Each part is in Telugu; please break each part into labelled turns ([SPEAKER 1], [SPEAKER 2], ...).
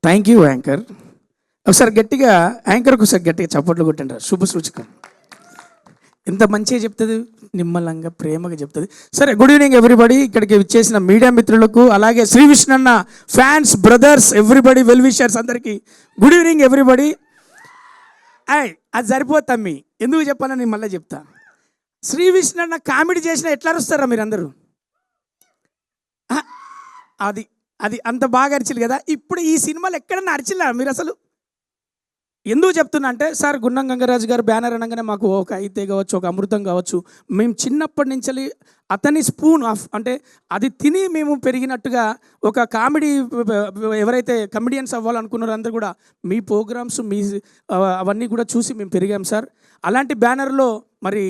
[SPEAKER 1] Thank you anchor. ఒకసారి గట్టిగా యాంకర్కి ఒకసారి గట్టిగా చప్పట్లు కొట్టండి. శుభ సూచకం. ఎంత మంచిగా చెప్తుంది, నిమ్మలంగా ప్రేమగా చెప్తుంది. సరే, గుడ్ ఈవినింగ్ ఎవ్రీబడి. ఇక్కడికి వచ్చేసిన మీడియా మిత్రులకు, అలాగే శ్రీ విష్ణన్న fans, brothers, everybody, well wishers అందరికీ గుడ్ ఈవినింగ్ ఎవ్రీబడి. అది సరిపోతమ్మి, ఎందుకు చెప్పాలని నేను మళ్ళీ చెప్తా. శ్రీ విష్ణన్న కామెడీ చేసిన ఎట్లా అరుస్తారా మీరందరూ? అది అది అంత బాగా అరిచిలు కదా. ఇప్పుడు ఈ సినిమాలు ఎక్కడన్నా అరిచిల్లా మీరు అసలు? ఎందుకు చెప్తున్నా అంటే, సార్ గున్నం గంగరాజు గారు బ్యానర్ అనగానే మాకు ఒక అయితే కావచ్చు, ఒక అమృతం కావచ్చు, మేము చిన్నప్పటి నుంచి అతని స్పూన్ ఆఫ్ అంటే అది తిని మేము పెరిగినట్టుగా ఒక కామెడీ, ఎవరైతే కమెడియన్స్ అవ్వాలనుకున్నారో అందరూ కూడా మీ ప్రోగ్రామ్స్, మీ అవన్నీ కూడా చూసి మేము పెరిగాం సార్. అలాంటి బ్యానర్లో మరి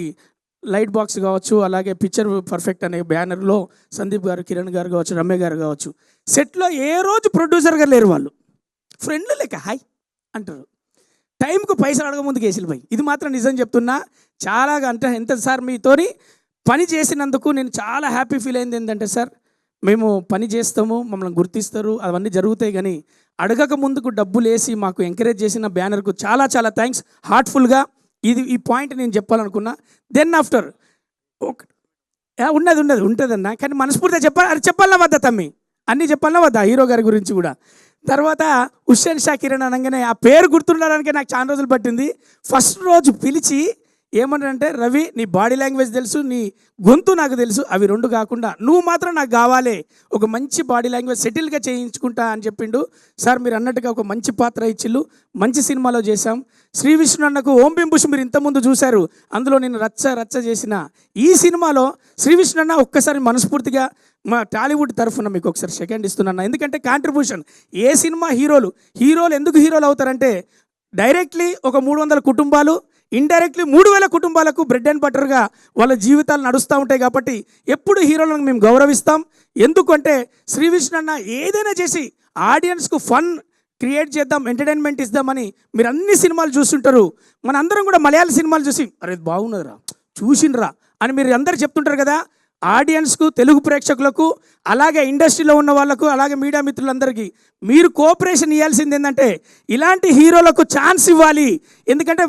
[SPEAKER 1] లైట్ బాక్స్ కావచ్చు, అలాగే పిక్చర్ పర్ఫెక్ట్ అనే బ్యానర్లో సందీప్ గారు, కిరణ్ గారు కావచ్చు, రమ్య గారు కావచ్చు, సెట్లో ఏ రోజు ప్రొడ్యూసర్గా లేరు. వాళ్ళు ఫ్రెండ్లు లెక్క హాయ్ అంటారు. టైంకు పైసలు అడగ ముందుకు వేసిలు పోయి. ఇది మాత్రం నిజం చెప్తున్నా. చాలా అంటే ఎంత సార్ మీతోని పని చేసినందుకు నేను చాలా హ్యాపీ ఫీల్ అయింది. ఏంటంటే సార్, మేము పని చేస్తాము, మమ్మల్ని గుర్తిస్తారు, అవన్నీ జరుగుతాయి, కానీ అడగక ముందుకు డబ్బులు వేసి మాకు ఎంకరేజ్ చేసిన బ్యానర్కు చాలా చాలా థ్యాంక్స్ హార్ట్ఫుల్గా. ఈ పాయింట్ నేను చెప్పాలనుకున్నా. దెన్ ఆఫ్టర్ ఉంటుందన్నా, కానీ మనస్ఫూర్తిగా చెప్పాలన్నా వద్దా తమ్మి? అన్నీ చెప్పాలన్నా వద్దా? హీరో గారి గురించి కూడా. తర్వాత హుస్సేన్ షా కిరణ్ అనగానే ఆ పేరు గుర్తుండడానికి నాకు చాలా రోజులు పట్టింది. ఫస్ట్ రోజు పిలిచి ఏమంటారంటే, రవి నీ బాడీ లాంగ్వేజ్ తెలుసు, నీ గొంతు నాకు తెలుసు, అవి రెండు కాకుండా నువ్వు మాత్రం నాకు కావాలి, ఒక మంచి బాడీ లాంగ్వేజ్ సెటిల్గా చేయించుకుంటా అని చెప్పిండు. సార్ మీరు అన్నట్టుగా ఒక మంచి పాత్ర ఇచ్చిళ్ళు, మంచి సినిమాలో చేశాం. శ్రీ విష్ణు అన్నకు ఓం బింబుష్ మీరు ఇంతకుముందు చూశారు, అందులో నేను రచ్చ చేసిన ఈ సినిమాలో శ్రీ విష్ణు అన్న ఒక్కసారి మనస్ఫూర్తిగా మా టాలీవుడ్ తరఫున మీకు ఒకసారి సెకండ్ ఇస్తున్నాను. ఎందుకంటే కాంట్రిబ్యూషన్ ఏ సినిమా హీరోలు ఎందుకు హీరోలు అవుతారంటే, డైరెక్ట్లీ ఒక 300 కుటుంబాలు, ఇండైరెక్ట్లీ 3000 కుటుంబాలకు బ్రెడ్ అండ్ బటర్గా వాళ్ళ జీవితాలు నడుస్తూ ఉంటాయి. కాబట్టి ఎప్పుడు హీరోలను మేము గౌరవిస్తాం. ఎందుకంటే శ్రీ విష్ణు అన్న ఏదైనా చేసి ఆడియన్స్కు ఫన్ క్రియేట్ చేద్దాం, ఎంటర్టైన్మెంట్ ఇద్దామని మీరు అన్ని సినిమాలు చూస్తుంటారు. మన అందరం కూడా మలయాళ సినిమాలు చూసి అరే బాగున్నదిరా, చూసిండ్రా అని మీరు అందరు చెప్తుంటారు కదా. ఆడియన్స్కు, తెలుగు ప్రేక్షకులకు, అలాగే ఇండస్ట్రీలో ఉన్న వాళ్ళకు, అలాగే మీడియా మిత్రులందరికీ మీరు కోఆపరేషన్ ఇవ్వాల్సింది ఏంటంటే, ఇలాంటి హీరోలకు ఛాన్స్ ఇవ్వాలి. ఎందుకంటే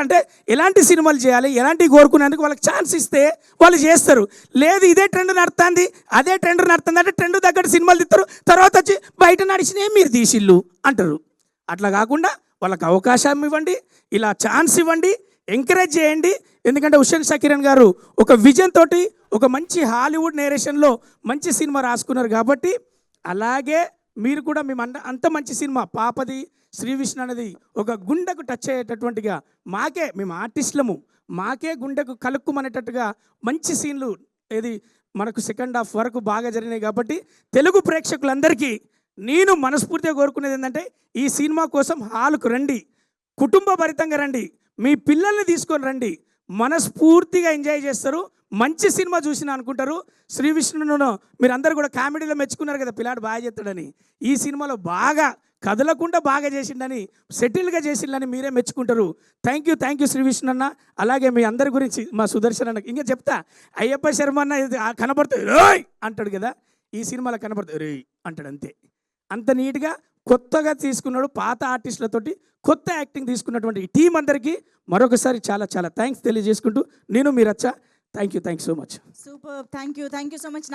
[SPEAKER 1] అంటే ఎలాంటి సినిమాలు చేయాలి, ఎలాంటివి కోరుకునేందుకు వాళ్ళకి ఛాన్స్ ఇస్తే వాళ్ళు చేస్తారు. లేదు ఇదే ట్రెండ్ నడుతుంది, అదే ట్రెండ్ నడుతుంది అంటే ట్రెండ్ తగ్గట్టు సినిమాలు తీస్తారు, తర్వాత వచ్చి బయట నడిచినే మీరు తీసిళ్ళు అంటారు. అట్లా కాకుండా వాళ్ళకి అవకాశం ఇవ్వండి, ఇలా ఛాన్స్ ఇవ్వండి, ఎంకరేజ్ చేయండి. ఎందుకంటే హుస్సేన్ షా కిరణ్ గారు ఒక విజన్ తోటి ఒక మంచి హాలీవుడ్ నేరేషన్లో మంచి సినిమా రాసుకున్నారు. కాబట్టి అలాగే మీరు కూడా మేము అంత మంచి సినిమా పాపది, శ్రీ విష్ణు అనేది ఒక గుండెకు టచ్ అయ్యేటటువంటిగా, మేము ఆర్టిస్టులము, మాకే గుండెకు కలుక్కుమనేటట్టుగా మంచి సీన్లు ఏది మనకు సెకండ్ హాఫ్ వరకు బాగా జరిగినాయి. కాబట్టి తెలుగు ప్రేక్షకులందరికీ నేను మనస్ఫూర్తిగా కోరుకునేది ఏంటంటే, ఈ సినిమా కోసం హాల్కు రండి, కుటుంబ భరితంగా రండి, మీ పిల్లల్ని తీసుకొని రండి, మనస్ఫూర్తిగా ఎంజాయ్ చేస్తారు, మంచి సినిమా చూసిన అనుకుంటారు. శ్రీ విష్ణును మీరు అందరూ కూడా కామెడీలో మెచ్చుకున్నారు కదా, పిల్లాడు బాగా చేస్తాడని. ఈ సినిమాలో బాగా కదలకుండా బాగా చేసిండని, సెటిల్గా చేసిండని మీరే మెచ్చుకుంటారు. థ్యాంక్ యూ శ్రీ విష్ణు అన్న. అలాగే మీ అందరి గురించి మా సుదర్శన్ అన్న ఇంకా చెప్తా. అయ్యప్ప శర్మ అన్న కనబడుతుంది రోయ్ అంటాడు కదా, ఈ సినిమాలో కనబడుతుంది రోయ్ అంటాడు. అంత నీట్గా కొత్తగా తీసుకున్నాడు. పాత ఆర్టిస్టులతోటి కొత్త యాక్టింగ్ తీసుకున్నటువంటి ఈ టీం అందరికీ మరొకసారి చాలా చాలా థ్యాంక్స్ తెలియజేసుకుంటూ నేను మీరచ్చా. Thank you so much.
[SPEAKER 2] Super. Thank you so much.